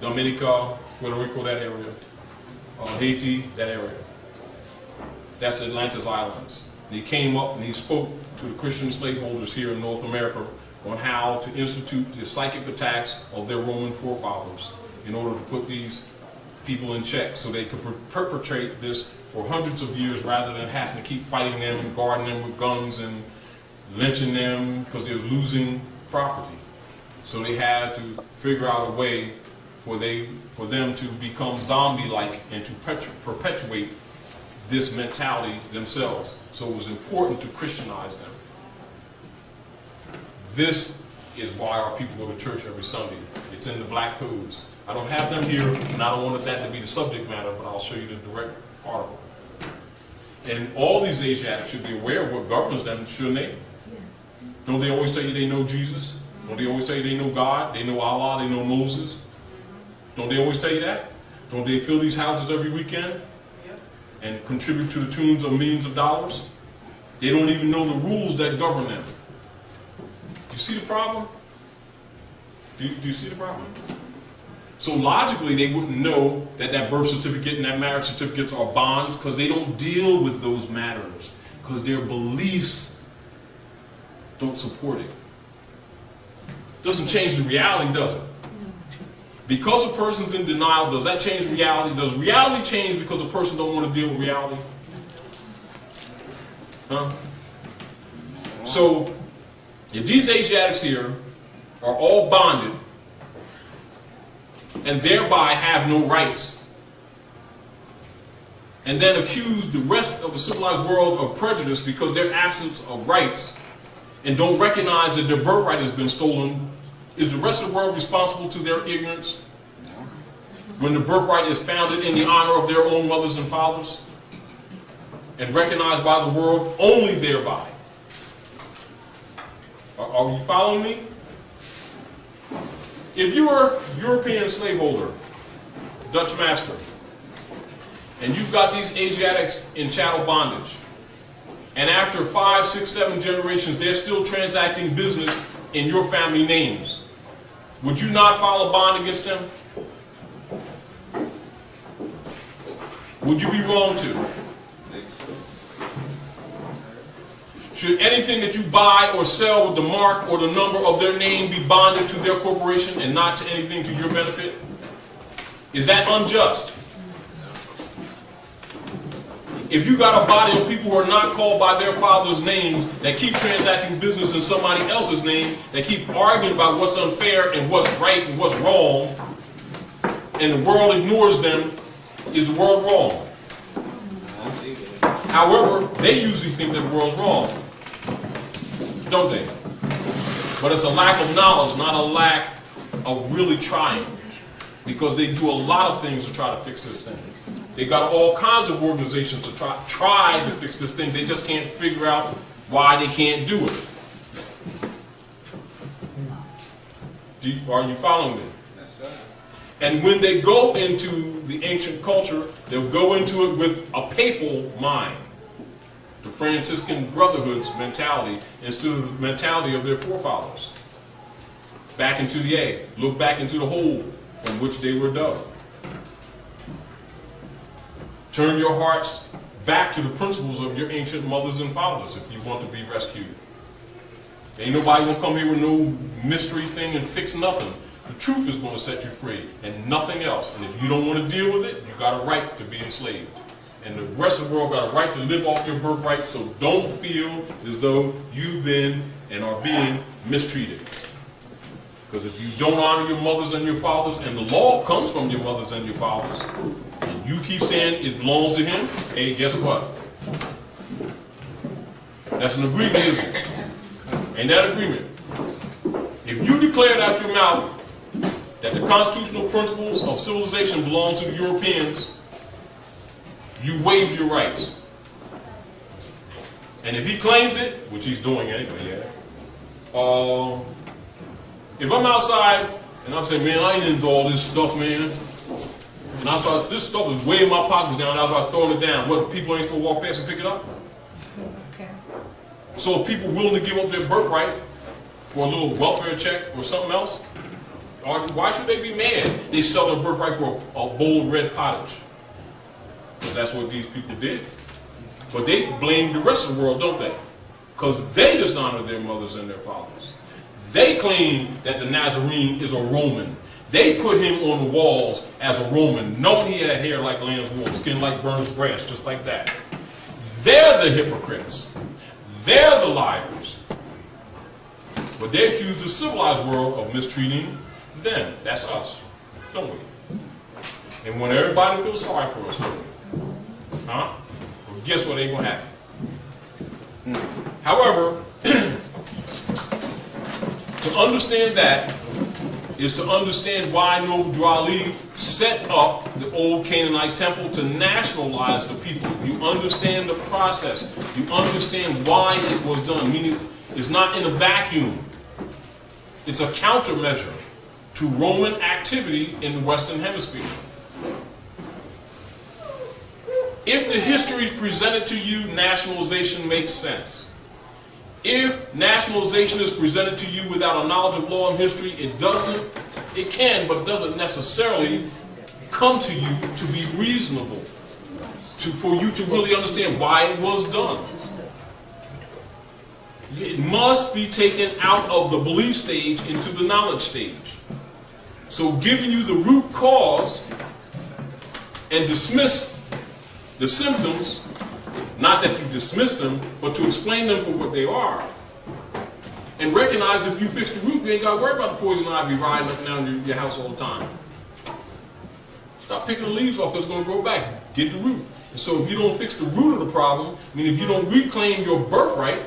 Dominica, Puerto Rico, that area, Haiti, that area. That's the Atlantis Islands. And he came up and he spoke to the Christian slaveholders here in North America on how to institute the psychic attacks of their Roman forefathers in order to put these people in check so they could perpetrate this for hundreds of years rather than having to keep fighting them and guarding them with guns and lynching them because they was losing property. So they had to figure out a way for them to become zombie-like and to perpetuate this mentality themselves. So it was important to Christianize them. This is why our people go to church every Sunday. It's in the Black Codes. I don't have them here, and I don't want that to be the subject matter, but I'll show you the direct article. And all these Asiatics should be aware of what governs them, shouldn't they? Don't they always tell you they know Jesus? Don't they always tell you they know God? They know Allah, they know Moses? Don't they always tell you that? Don't they fill these houses every weekend and contribute to the tunes of millions of dollars? They don't even know the rules that govern them. Do you see the problem? Do you see the problem? So logically, they wouldn't know that that birth certificate and that marriage certificates are bonds because they don't deal with those matters because their beliefs don't support it. Doesn't change the reality, does it? Because a person's in denial, does that change reality? Does reality change because a person don't want to deal with reality? Huh? So, if these Asiatics here are all bonded and thereby have no rights, and then accuse the rest of the civilized world of prejudice because their absence of rights, and don't recognize that their birthright has been stolen, is the rest of the world responsible to their ignorance when the birthright is founded in the honor of their own mothers and fathers and recognized by the world only thereby? Are you following me? If you're a European slaveholder, Dutch master, and you've got these Asiatics in chattel bondage, and after 5, 6, 7 generations, they're still transacting business in your family names, would you not file a bond against them? Would you be wrong to? Makes sense. Should anything that you buy or sell with the mark or the number of their name be bonded to their corporation and not to anything to your benefit? Is that unjust? If you got a body of people who are not called by their father's names, that keep transacting business in somebody else's name, that keep arguing about what's unfair and what's right and what's wrong, and the world ignores them, Is the world wrong? However, they usually think that the world's wrong, don't they? But it's a lack of knowledge, not a lack of really trying. Because they do a lot of things to try to fix this thing. They got all kinds of organizations to try to fix this thing. They just can't figure out why they can't do it. Are you following me? Yes, sir. And when they go into the ancient culture, they'll go into it with a papal mind. The Franciscan Brotherhood's mentality instead of the mentality of their forefathers. Back into the egg. Look back into the hole from which they were dug. Turn your hearts back to the principles of your ancient mothers and fathers if you want to be rescued. Ain't nobody gonna come here with no mystery thing and fix nothing. The truth is going to set you free and nothing else. And if you don't want to deal with it, you got a right to be enslaved. And the rest of the world got a right to live off your birthright, so don't feel as though you've been and are being mistreated. Because if you don't honor your mothers and your fathers, and the law comes from your mothers and your fathers, and you keep saying it belongs to him, hey, guess what? That's an agreement, isn't it? And that agreement, if you declared out your mouth that the constitutional principles of civilization belong to the Europeans, you waived your rights. And if he claims it, which he's doing anyway, if I'm outside and I'm saying, man, I ain't into all this stuff, man, and I start, this stuff is way in my pockets down, and I start throwing it down, what, people ain't supposed to walk past and pick it up? Okay. So if people willing to give up their birthright for a little welfare check or something else, why should they be mad? They sell their birthright for a bowl of red pottage. Because that's what these people did. But they blame the rest of the world, don't they? Because they dishonor their mothers and their fathers. They claim that the Nazarene is a Roman. They put him on the walls as a Roman, knowing he had hair like lamb's wool, skin like burnished brass, just like that. They're the hypocrites. They're the liars. But they accuse the civilized world of mistreating them. That's us, don't we? And when everybody feels sorry for us, don't we? Huh? Well, guess what ain't going to happen? However, to understand that is to understand why Noble Ali set up the old Canaanite temple to nationalize the people. You understand the process. You understand why it was done. Meaning, it's not in a vacuum. It's a countermeasure to Roman activity in the Western Hemisphere. If the history is presented to you, nationalization makes sense. If nationalization is presented to you without a knowledge of law and history, it can, but doesn't necessarily come to you to be reasonable, for you to really understand why it was done. It must be taken out of the belief stage into the knowledge stage. So giving you the root cause and dismiss the symptoms, not that you dismiss them, but to explain them for what they are. And recognize if you fix the root, you ain't got to worry about the poison ivy riding up and down your house all the time. Stop picking the leaves off because it's going to grow back. Get the root. And so if you don't fix the root of the problem, I mean, if you don't reclaim your birthright,